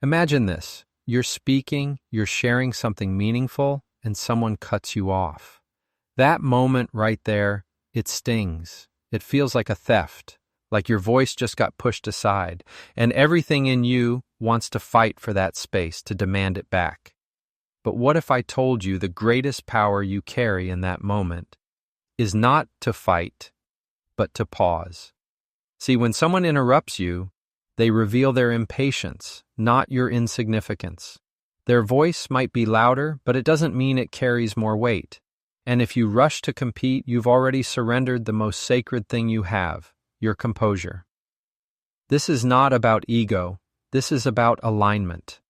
Imagine this. You're speaking, you're sharing something meaningful, and someone cuts you off. That moment right there, it stings. It feels like a theft, like your voice just got pushed aside, and everything in you wants to fight for that space, to demand it back. But what if I told you the greatest power you carry in that moment is not to fight, but to pause? See, when someone interrupts you, they reveal their impatience, not your insignificance. Their voice might be louder, but it doesn't mean it carries more weight. And if you rush to compete, you've already surrendered the most sacred thing you have, your composure. This is not about ego. This is about alignment.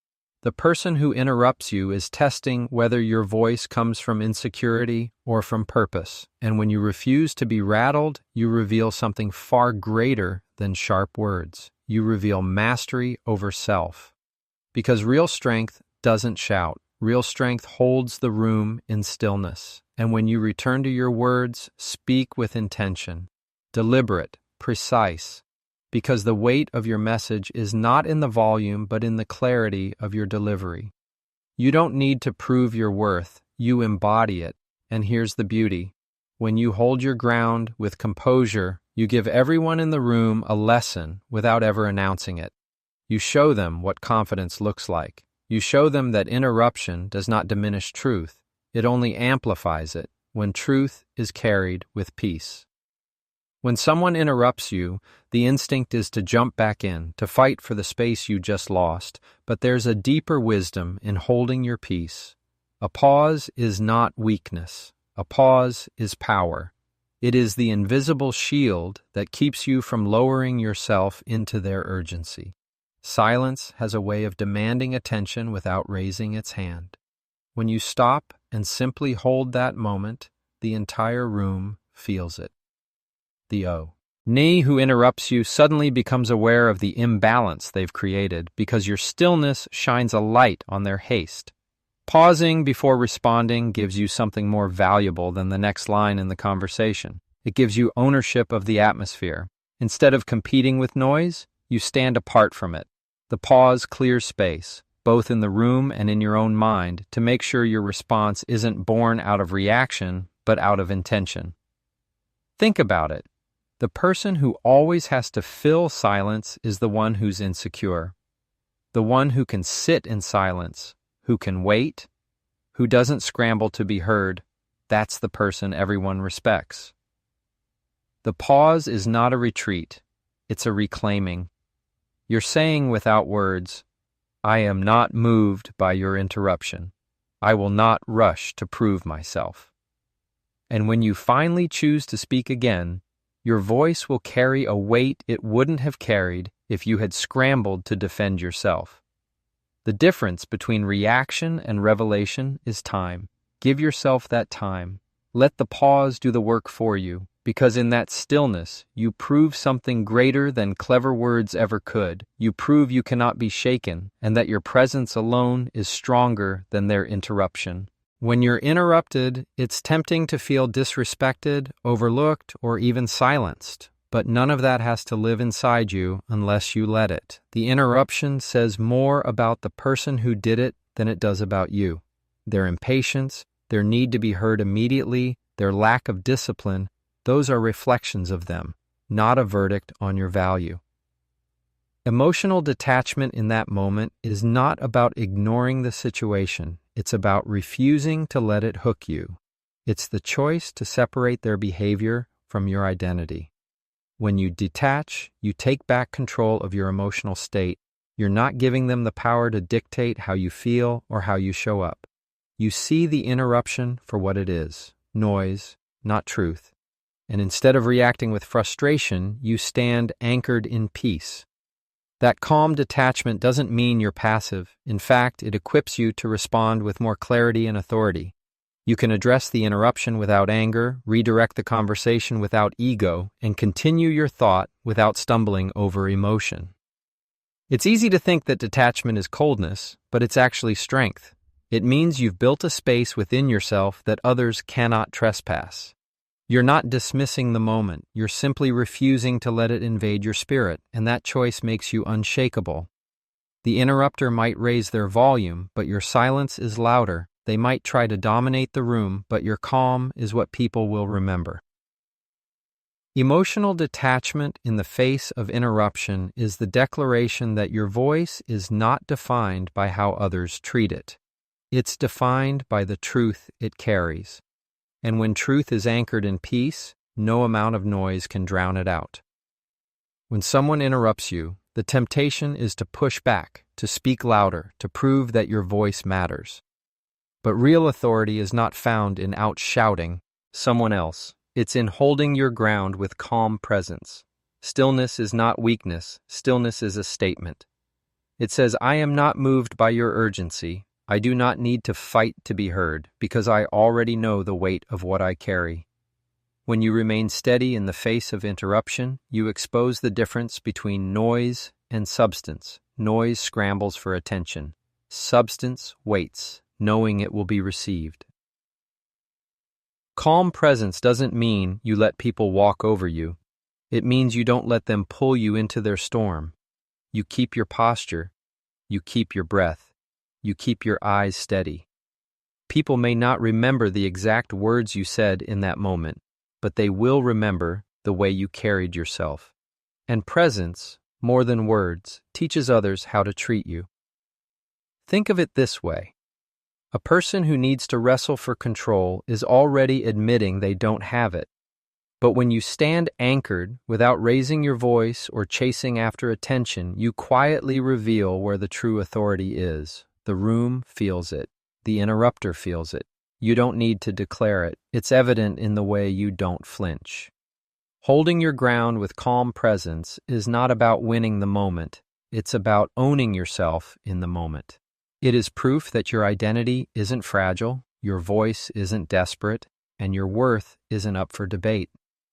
The person who interrupts you is testing whether your voice comes from insecurity or from purpose. And when you refuse to be rattled, you reveal something far greater than sharp words. You reveal mastery over self. Because real strength doesn't shout. Real strength holds the room in stillness. And when you return to your words, speak with intention, deliberate, precise, because the weight of your message is not in the volume but in the clarity of your delivery. You don't need to prove your worth, you embody it. And here's the beauty. When you hold your ground with composure, you give everyone in the room a lesson without ever announcing it. You show them what confidence looks like. You show them that interruption does not diminish truth. It only amplifies it when truth is carried with peace. When someone interrupts you, the instinct is to jump back in, to fight for the space you just lost, but there's a deeper wisdom in holding your peace. A pause is not weakness. A pause is power. It is the invisible shield that keeps you from lowering yourself into their urgency. Silence has a way of demanding attention without raising its hand. When you stop and simply hold that moment, the entire room feels it. The O. Ni who interrupts you suddenly becomes aware of the imbalance they've created because your stillness shines a light on their haste. Pausing before responding gives you something more valuable than the next line in the conversation. It gives you ownership of the atmosphere. Instead of competing with noise, you stand apart from it. The pause clears space, both in the room and in your own mind, to make sure your response isn't born out of reaction, but out of intention. Think about it. The person who always has to fill silence is the one who's insecure. The one who can sit in silence, who can wait, who doesn't scramble to be heard, that's the person everyone respects. The pause is not a retreat, it's a reclaiming. You're saying without words, I am not moved by your interruption. I will not rush to prove myself. And when you finally choose to speak again, your voice will carry a weight it wouldn't have carried if you had scrambled to defend yourself. The difference between reaction and revelation is time. Give yourself that time. Let the pause do the work for you, because in that stillness, you prove something greater than clever words ever could. You prove you cannot be shaken, and that your presence alone is stronger than their interruption. When you're interrupted, it's tempting to feel disrespected, overlooked, or even silenced. But none of that has to live inside you unless you let it. The interruption says more about the person who did it than it does about you. Their impatience, their need to be heard immediately, their lack of discipline, those are reflections of them, not a verdict on your value. Emotional detachment in that moment is not about ignoring the situation. It's about refusing to let it hook you. It's the choice to separate their behavior from your identity. When you detach, you take back control of your emotional state. You're not giving them the power to dictate how you feel or how you show up. You see the interruption for what it is, noise, not truth. And instead of reacting with frustration, you stand anchored in peace. That calm detachment doesn't mean you're passive. In fact, it equips you to respond with more clarity and authority. You can address the interruption without anger, redirect the conversation without ego, and continue your thought without stumbling over emotion. It's easy to think that detachment is coldness, but it's actually strength. It means you've built a space within yourself that others cannot trespass. You're not dismissing the moment, you're simply refusing to let it invade your spirit, and that choice makes you unshakable. The interrupter might raise their volume, but your silence is louder. They might try to dominate the room, but your calm is what people will remember. Emotional detachment in the face of interruption is the declaration that your voice is not defined by how others treat it. It's defined by the truth it carries. And when truth is anchored in peace, no amount of noise can drown it out. When someone interrupts you, the temptation is to push back, to speak louder, to prove that your voice matters. But real authority is not found in outshouting someone else. It's in holding your ground with calm presence. Stillness is not weakness. Stillness is a statement. It says, I am not moved by your urgency. I do not need to fight to be heard, because I already know the weight of what I carry. When you remain steady in the face of interruption, you expose the difference between noise and substance. Noise scrambles for attention. Substance waits, knowing it will be received. Calm presence doesn't mean you let people walk over you. It means you don't let them pull you into their storm. You keep your posture. You keep your breath. You keep your eyes steady. People may not remember the exact words you said in that moment, but they will remember the way you carried yourself. And presence, more than words, teaches others how to treat you. Think of it this way. A person who needs to wrestle for control is already admitting they don't have it. But when you stand anchored without raising your voice or chasing after attention, you quietly reveal where the true authority is. The room feels it. The interrupter feels it. You don't need to declare it. It's evident in the way you don't flinch. Holding your ground with calm presence is not about winning the moment. It's about owning yourself in the moment. It is proof that your identity isn't fragile, your voice isn't desperate, and your worth isn't up for debate.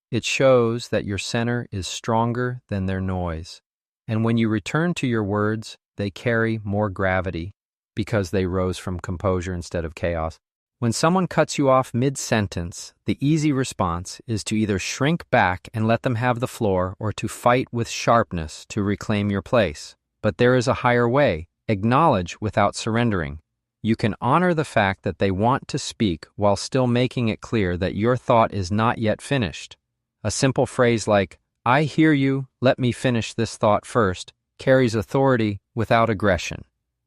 It shows that your center is stronger than their noise. And when you return to your words, they carry more gravity because they rose from composure instead of chaos. When someone cuts you off mid-sentence, the easy response is to either shrink back and let them have the floor or to fight with sharpness to reclaim your place. But there is a higher way. Acknowledge without surrendering. You can honor the fact that they want to speak while still making it clear that your thought is not yet finished. A simple phrase like, I hear you, let me finish this thought first, carries authority without aggression.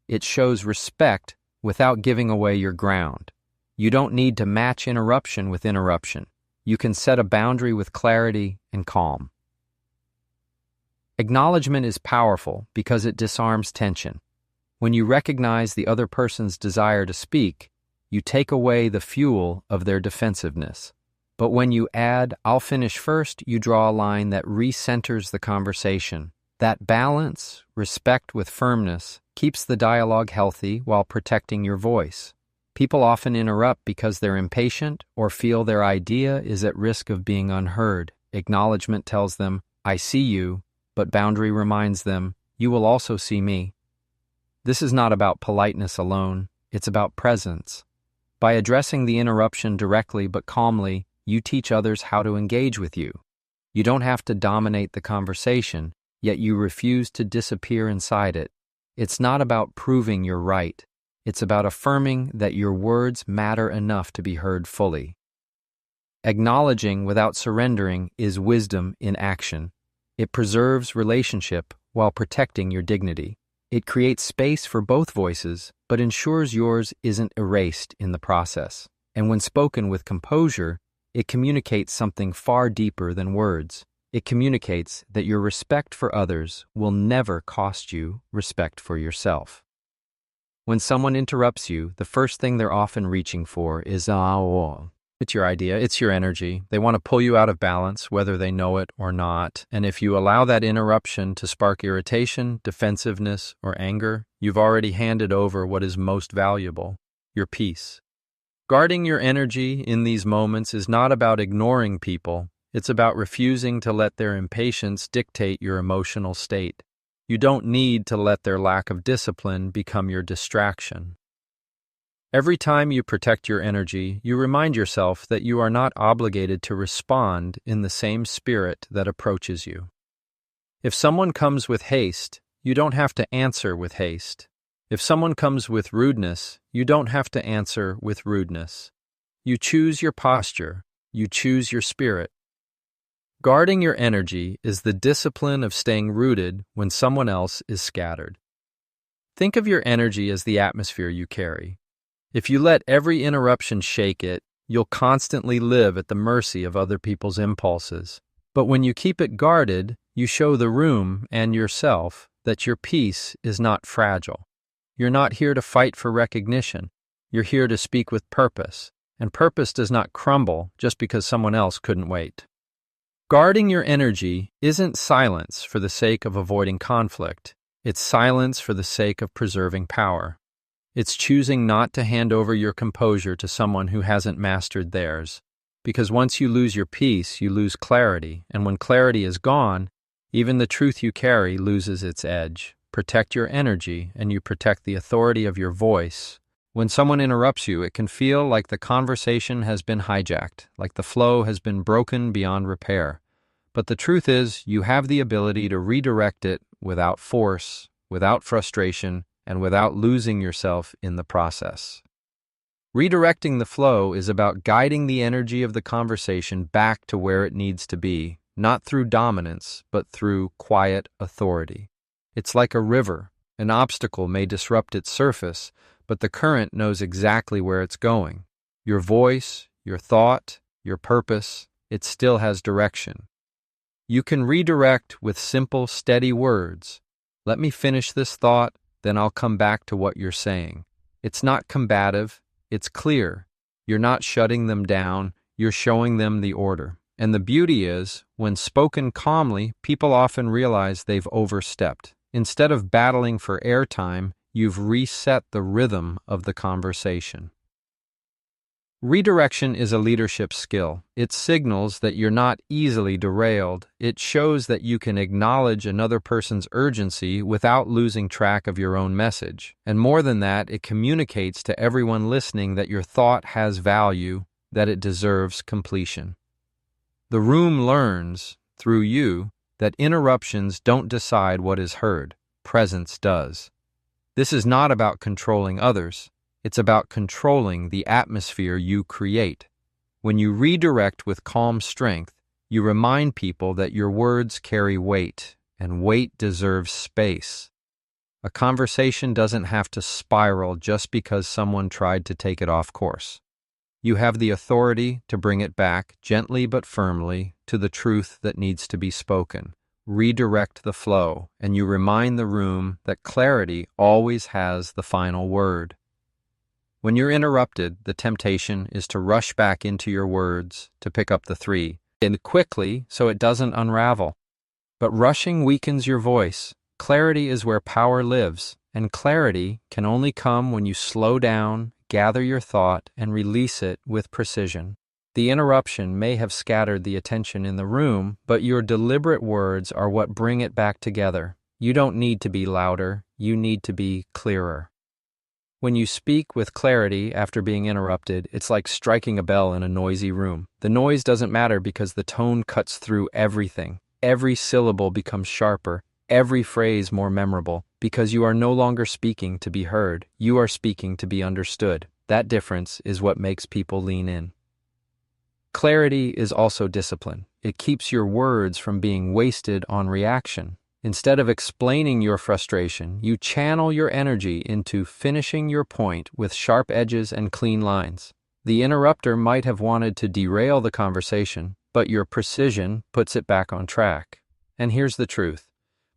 It shows respect without giving away your ground. You don't need to match interruption with interruption. You can set a boundary with clarity and calm. Acknowledgement is powerful because it disarms tension. When you recognize the other person's desire to speak, you take away the fuel of their defensiveness. But when you add, I'll finish first, you draw a line that recenters the conversation. That balance, respect with firmness, keeps the dialogue healthy while protecting your voice. People often interrupt because they're impatient or feel their idea is at risk of being unheard. Acknowledgement tells them, I see you, but boundary reminds them, you will also see me. This is not about politeness alone, it's about presence. By addressing the interruption directly but calmly, you teach others how to engage with you. You don't have to dominate the conversation, yet you refuse to disappear inside it. It's not about proving you're right. It's about affirming that your words matter enough to be heard fully. Acknowledging without surrendering is wisdom in action. It preserves relationship while protecting your dignity. It creates space for both voices, but ensures yours isn't erased in the process. And when spoken with composure, it communicates something far deeper than words. It communicates that your respect for others will never cost you respect for yourself. When someone interrupts you, the first thing they're often reaching for is it's your idea, it's your energy. They want to pull you out of balance, whether they know it or not. And if you allow that interruption to spark irritation, defensiveness, or anger, you've already handed over what is most valuable, your peace. Guarding your energy in these moments is not about ignoring people. It's about refusing to let their impatience dictate your emotional state. You don't need to let their lack of discipline become your distraction. Every time you protect your energy, you remind yourself that you are not obligated to respond in the same spirit that approaches you. If someone comes with haste, You don't have to answer with haste. If someone comes with rudeness, you don't have to answer with rudeness. You choose your posture. You choose your spirit. Guarding your energy is the discipline of staying rooted when someone else is scattered. Think of your energy as the atmosphere you carry. If you let every interruption shake it, you'll constantly live at the mercy of other people's impulses. But when you keep it guarded, you show the room and yourself that your peace is not fragile. You're not here to fight for recognition. You're here to speak with purpose, and purpose does not crumble just because someone else couldn't wait. Guarding your energy isn't silence for the sake of avoiding conflict. It's silence for the sake of preserving power. It's choosing not to hand over your composure to someone who hasn't mastered theirs. Because once you lose your peace, you lose clarity, and when clarity is gone, even the truth you carry loses its edge. Protect your energy, and you protect the authority of your voice. When someone interrupts you, it can feel like the conversation has been hijacked, like the flow has been broken beyond repair. But the truth is, you have the ability to redirect it without force, without frustration, and without losing yourself in the process. Redirecting the flow is about guiding the energy of the conversation back to where it needs to be, not through dominance, but through quiet authority. It's like a river. An obstacle may disrupt its surface, but the current knows exactly where it's going. Your voice, your thought, your purpose, it still has direction. You can redirect with simple, steady words. Let me finish this thought, then I'll come back to what you're saying. It's not combative, it's clear. You're not shutting them down, you're showing them the order. And the beauty is, when spoken calmly, people often realize they've overstepped. Instead of battling for airtime, you've reset the rhythm of the conversation. Redirection is a leadership skill. It signals that you're not easily derailed. It shows that you can acknowledge another person's urgency without losing track of your own message. And more than that, it communicates to everyone listening that your thought has value, that it deserves completion. The room learns, through you, that interruptions don't decide what is heard. Presence does. This is not about controlling others. It's about controlling the atmosphere you create. When you redirect with calm strength, you remind people that your words carry weight, and weight deserves space. A conversation doesn't have to spiral just because someone tried to take it off course. You have the authority to bring it back, gently but firmly, to the truth that needs to be spoken. Redirect the flow, and you remind the room that clarity always has the final word. When you're interrupted, the temptation is to rush back into your words, to pick up the three, and quickly so it doesn't unravel. But rushing weakens your voice. Clarity is where power lives, and clarity can only come when you slow down, gather your thought, and release it with precision. The interruption may have scattered the attention in the room, but your deliberate words are what bring it back together. You don't need to be louder, you need to be clearer. When you speak with clarity after being interrupted, it's like striking a bell in a noisy room. The noise doesn't matter because the tone cuts through everything. Every syllable becomes sharper, every phrase more memorable, because you are no longer speaking to be heard, you are speaking to be understood. That difference is what makes people lean in. Clarity is also discipline. It keeps your words from being wasted on reaction. Instead of explaining your frustration, you channel your energy into finishing your point with sharp edges and clean lines. The interrupter might have wanted to derail the conversation, but your precision puts it back on track. And here's the truth.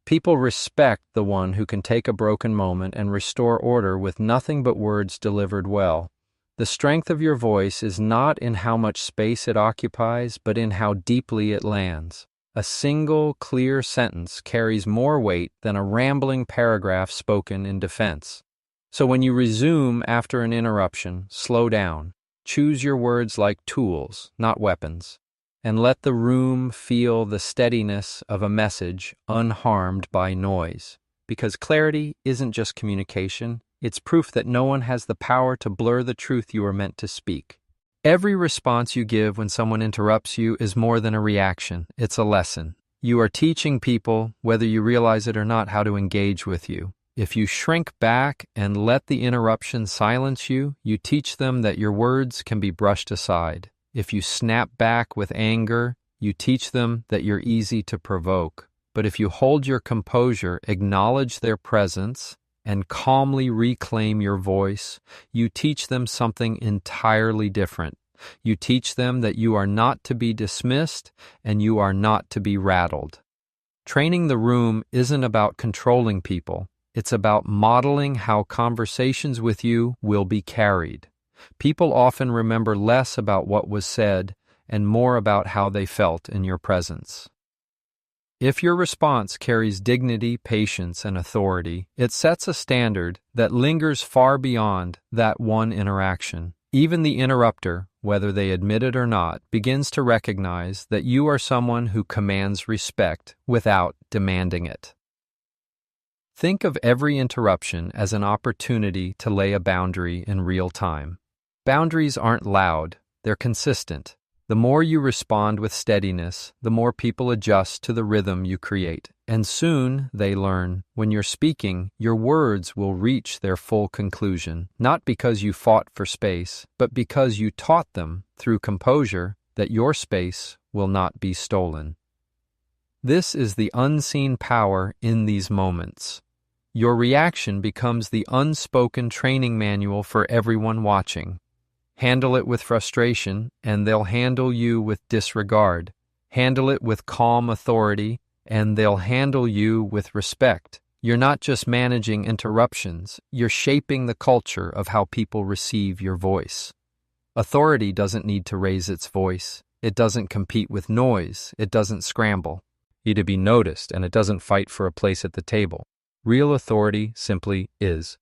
People respect the one who can take a broken moment and restore order with nothing but words delivered well. The strength of your voice is not in how much space it occupies, but in how deeply it lands. A single, clear sentence carries more weight than a rambling paragraph spoken in defense. So when you resume after an interruption, slow down. Choose your words like tools, not weapons. And let the room feel the steadiness of a message unharmed by noise. Because clarity isn't just communication, it's proof that no one has the power to blur the truth you are meant to speak. Every response you give when someone interrupts you is more than a reaction, it's a lesson. You are teaching people, whether you realize it or not, how to engage with you. If you shrink back and let the interruption silence you, you teach them that your words can be brushed aside. If you snap back with anger, you teach them that you're easy to provoke. But if you hold your composure, acknowledge their presence, and calmly reclaim your voice, you teach them something entirely different. You teach them that you are not to be dismissed and you are not to be rattled. Training the room isn't about controlling people. It's about modeling how conversations with you will be carried. People often remember less about what was said and more about how they felt in your presence. If your response carries dignity, patience, and authority, it sets a standard that lingers far beyond that one interaction. Even the interrupter, whether they admit it or not, begins to recognize that you are someone who commands respect without demanding it. Think of every interruption as an opportunity to lay a boundary in real time. Boundaries aren't loud, they're consistent. The more you respond with steadiness, the more people adjust to the rhythm you create. And soon, they learn, when you're speaking, your words will reach their full conclusion, not because you fought for space, but because you taught them, through composure, that your space will not be stolen. This is the unseen power in these moments. Your reaction becomes the unspoken training manual for everyone watching. Handle it with frustration, and they'll handle you with disregard. Handle it with calm authority, and they'll handle you with respect. You're not just managing interruptions, you're shaping the culture of how people receive your voice. Authority doesn't need to raise its voice. It doesn't compete with noise. It doesn't scramble. You to be noticed, and it doesn't fight for a place at the table. Real authority simply is.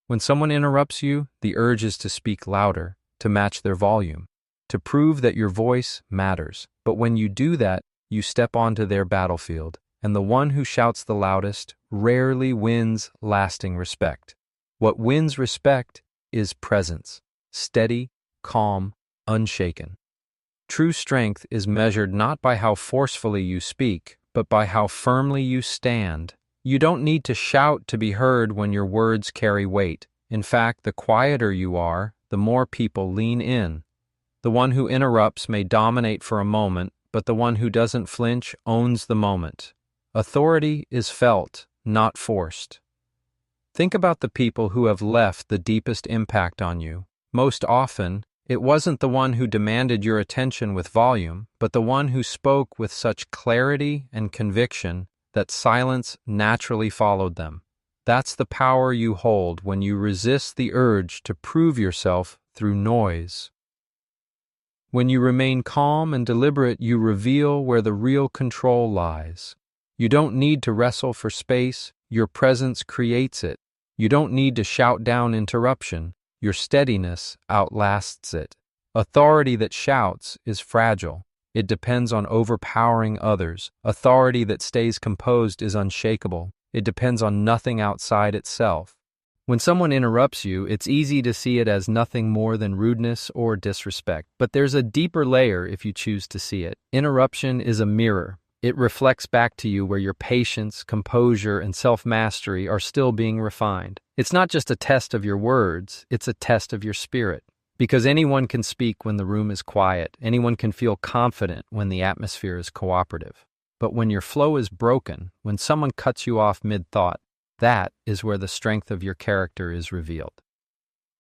When someone interrupts you, the urge is to speak louder, to match their volume, to prove that your voice matters. But when you do that, you step onto their battlefield, and the one who shouts the loudest rarely wins lasting respect. What wins respect is presence, steady, calm, unshaken. True strength is measured not by how forcefully you speak, but by how firmly you stand. You don't need to shout to be heard when your words carry weight. In fact, the quieter you are, the more people lean in. The one who interrupts may dominate for a moment, but the one who doesn't flinch owns the moment. Authority is felt, not forced. Think about the people who have left the deepest impact on you. Most often, it wasn't the one who demanded your attention with volume, but the one who spoke with such clarity and conviction that silence naturally followed them. That's the power you hold when you resist the urge to prove yourself through noise. When you remain calm and deliberate, you reveal where the real control lies. You don't need to wrestle for space, your presence creates it. You don't need to shout down interruption, your steadiness outlasts it. Authority that shouts is fragile. It depends on overpowering others. Authority that stays composed is unshakable. It depends on nothing outside itself. When someone interrupts you, it's easy to see it as nothing more than rudeness or disrespect. But there's a deeper layer if you choose to see it. Interruption is a mirror. It reflects back to you where your patience, composure, and self-mastery are still being refined. It's not just a test of your words, it's a test of your spirit. Because anyone can speak when the room is quiet. Anyone can feel confident when the atmosphere is cooperative. But when your flow is broken, when someone cuts you off mid-thought, that is where the strength of your character is revealed.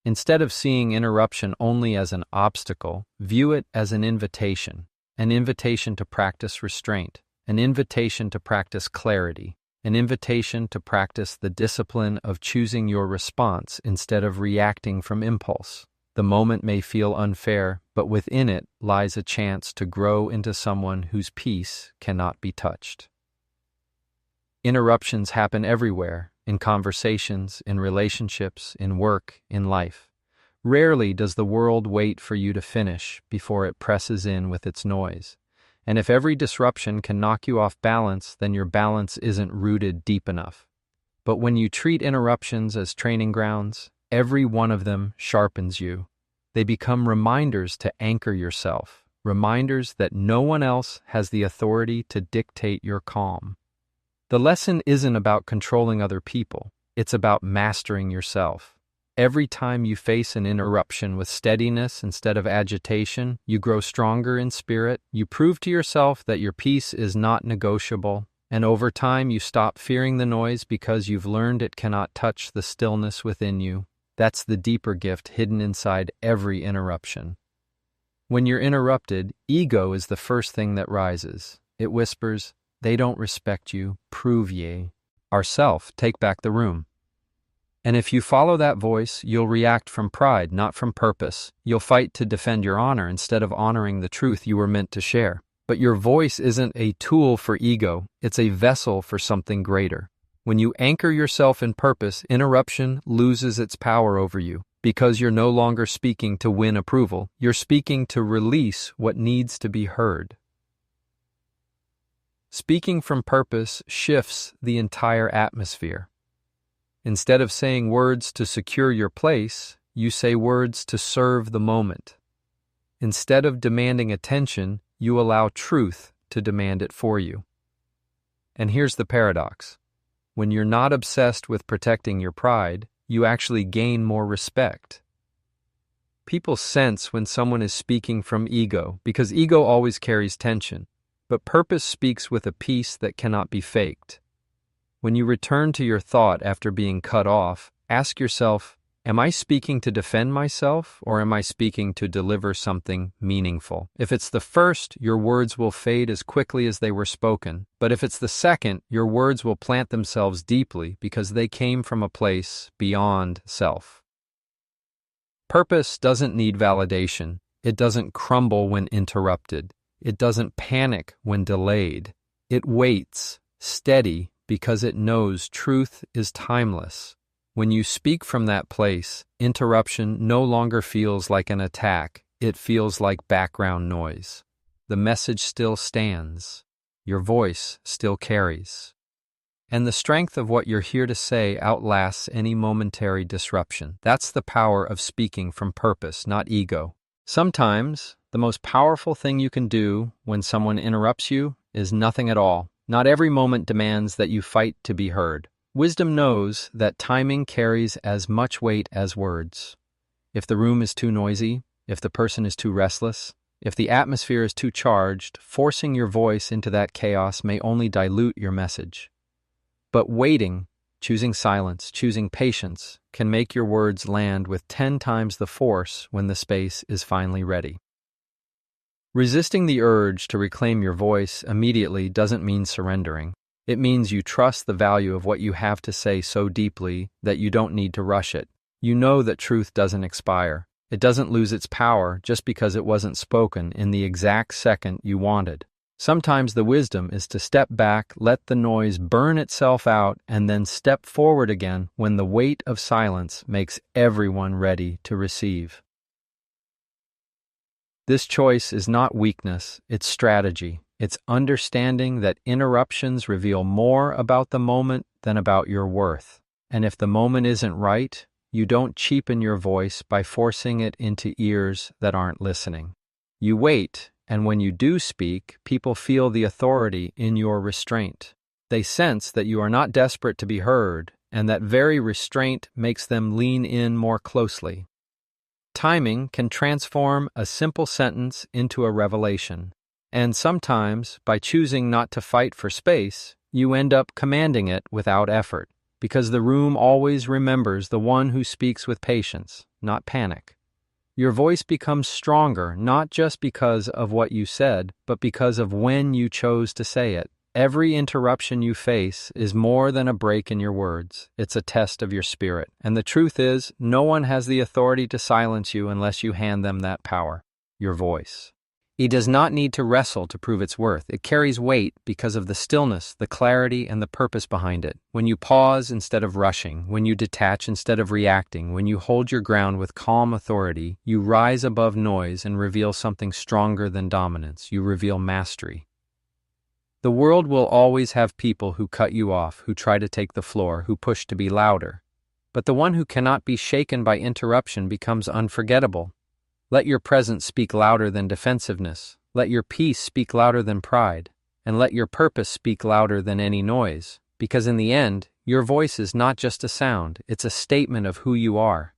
Instead of seeing interruption only as an obstacle, view it as an invitation to practice restraint, an invitation to practice clarity, an invitation to practice the discipline of choosing your response instead of reacting from impulse. The moment may feel unfair, but within it lies a chance to grow into someone whose peace cannot be touched. Interruptions happen everywhere, in conversations, in relationships, in work, in life. Rarely does the world wait for you to finish before it presses in with its noise. And if every disruption can knock you off balance, then your balance isn't rooted deep enough. But when you treat interruptions as training grounds, every one of them sharpens you. They become reminders to anchor yourself, reminders that no one else has the authority to dictate your calm. The lesson isn't about controlling other people, it's about mastering yourself. Every time you face an interruption with steadiness instead of agitation, you grow stronger in spirit, you prove to yourself that your peace is not negotiable, and over time you stop fearing the noise because you've learned it cannot touch the stillness within you. That's the deeper gift hidden inside every interruption. When you're interrupted, ego is the first thing that rises. It whispers, "They don't respect you, prove ye." Ourself, take back the room. And if you follow that voice, you'll react from pride, not from purpose. You'll fight to defend your honor instead of honoring the truth you were meant to share. But your voice isn't a tool for ego, it's a vessel for something greater. When you anchor yourself in purpose, interruption loses its power over you. Because you're no longer speaking to win approval, you're speaking to release what needs to be heard. Speaking from purpose shifts the entire atmosphere. Instead of saying words to secure your place, you say words to serve the moment. Instead of demanding attention, you allow truth to demand it for you. And here's the paradox. When you're not obsessed with protecting your pride, you actually gain more respect. People sense when someone is speaking from ego, because ego always carries tension, but purpose speaks with a peace that cannot be faked. When you return to your thought after being cut off, ask yourself, am I speaking to defend myself, or am I speaking to deliver something meaningful? If it's the first, your words will fade as quickly as they were spoken. But if it's the second, your words will plant themselves deeply because they came from a place beyond self. Purpose doesn't need validation. It doesn't crumble when interrupted. It doesn't panic when delayed. It waits, steady, because it knows truth is timeless. When you speak from that place, interruption no longer feels like an attack. It feels like background noise. The message still stands. Your voice still carries. And the strength of what you're here to say outlasts any momentary disruption. That's the power of speaking from purpose, not ego. Sometimes, the most powerful thing you can do when someone interrupts you is nothing at all. Not every moment demands that you fight to be heard. Wisdom knows that timing carries as much weight as words. If the room is too noisy, if the person is too restless, if the atmosphere is too charged, forcing your voice into that chaos may only dilute your message. But waiting, choosing silence, choosing patience, can make your words land with 10 times the force when the space is finally ready. Resisting the urge to reclaim your voice immediately doesn't mean surrendering. It means you trust the value of what you have to say so deeply that you don't need to rush it. You know that truth doesn't expire. It doesn't lose its power just because it wasn't spoken in the exact second you wanted. Sometimes the wisdom is to step back, let the noise burn itself out, and then step forward again when the weight of silence makes everyone ready to receive. This choice is not weakness, it's strategy. It's understanding that interruptions reveal more about the moment than about your worth. And if the moment isn't right, you don't cheapen your voice by forcing it into ears that aren't listening. You wait, and when you do speak, people feel the authority in your restraint. They sense that you are not desperate to be heard, and that very restraint makes them lean in more closely. Timing can transform a simple sentence into a revelation. And sometimes, by choosing not to fight for space, you end up commanding it without effort, because the room always remembers the one who speaks with patience, not panic. Your voice becomes stronger not just because of what you said, but because of when you chose to say it. Every interruption you face is more than a break in your words. It's a test of your spirit. And the truth is, no one has the authority to silence you unless you hand them that power, your voice. It does not need to wrestle to prove its worth. It carries weight because of the stillness, the clarity, and the purpose behind it. When you pause instead of rushing, when you detach instead of reacting, when you hold your ground with calm authority, you rise above noise and reveal something stronger than dominance. You reveal mastery. The world will always have people who cut you off, who try to take the floor, who push to be louder. But the one who cannot be shaken by interruption becomes unforgettable. Let your presence speak louder than defensiveness. Let your peace speak louder than pride. And let your purpose speak louder than any noise. Because in the end, your voice is not just a sound, it's a statement of who you are.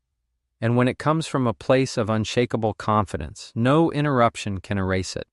And when it comes from a place of unshakable confidence, no interruption can erase it.